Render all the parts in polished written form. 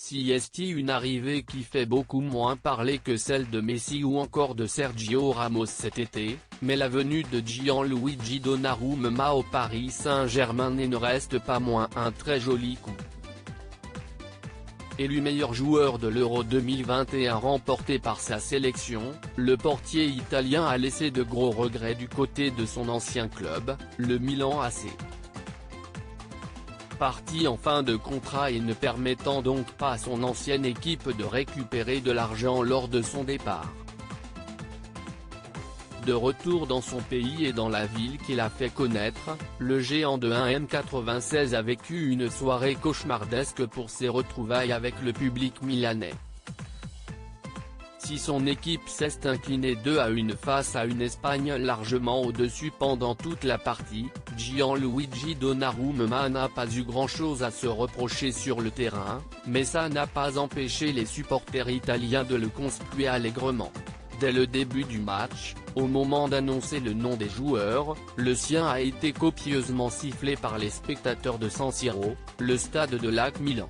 Si est une arrivée qui fait beaucoup moins parler que celle de Messi ou encore de Sergio Ramos cet été, mais la venue de Gianluigi Donnarumma au Paris Saint-Germain ne reste pas moins un très joli coup. Élu meilleur joueur de l'Euro 2021 remporté par sa sélection, le portier italien a laissé de gros regrets du côté de son ancien club, le Milan AC. Parti en fin de contrat et ne permettant donc pas à son ancienne équipe de récupérer de l'argent lors de son départ. De retour dans son pays et dans la ville qu'il a fait connaître, le géant de 1m96 a vécu une soirée cauchemardesque pour ses retrouvailles avec le public milanais. Si son équipe s'est inclinée 2-1 face à une Espagne largement au-dessus pendant toute la partie, Gianluigi Donnarumma n'a pas eu grand-chose à se reprocher sur le terrain, mais ça n'a pas empêché les supporters italiens de le conspuer allègrement. Dès le début du match, au moment d'annoncer le nom des joueurs, le sien a été copieusement sifflé par les spectateurs de San Siro, le stade de l'AC Milan.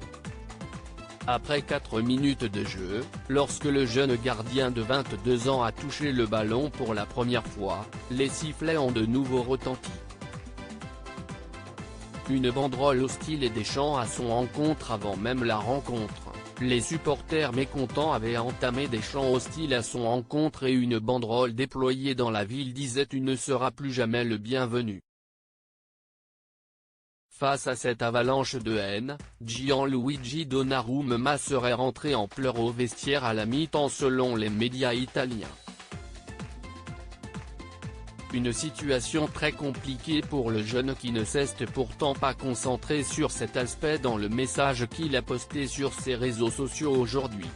Après 4 minutes de jeu, lorsque le jeune gardien de 22 ans a touché le ballon pour la première fois, les sifflets ont de nouveau retenti. Une banderole hostile et des chants à son encontre avant même la rencontre. Les supporters mécontents avaient entamé des chants hostiles à son encontre et une banderole déployée dans la ville disait « Tu ne seras plus jamais le bienvenu ». Face à cette avalanche de haine, Gianluigi Donnarumma serait rentré en pleurs au vestiaire à la mi-temps selon les médias italiens. Une situation très compliquée pour le jeune qui ne s'est pourtant pas concentré sur cet aspect dans le message qu'il a posté sur ses réseaux sociaux aujourd'hui.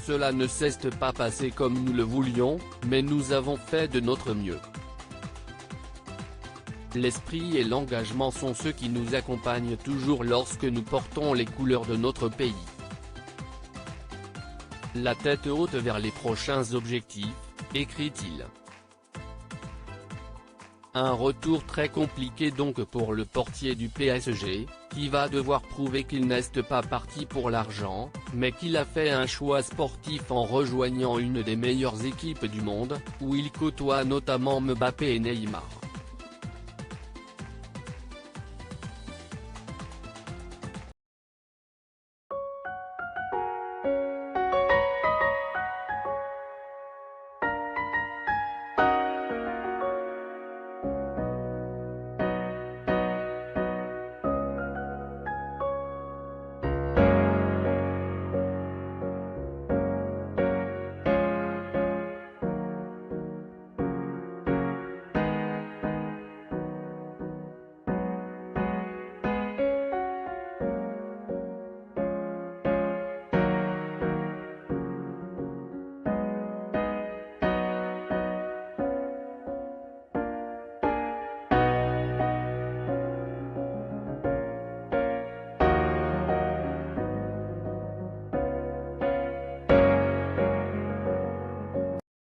Cela ne s'est pas passé comme nous le voulions, mais nous avons fait de notre mieux. L'esprit et l'engagement sont ceux qui nous accompagnent toujours lorsque nous portons les couleurs de notre pays. La tête haute vers les prochains objectifs, écrit-il. Un retour très compliqué donc pour le portier du PSG, qui va devoir prouver qu'il n'est pas parti pour l'argent, mais qu'il a fait un choix sportif en rejoignant une des meilleures équipes du monde, où il côtoie notamment Mbappé et Neymar.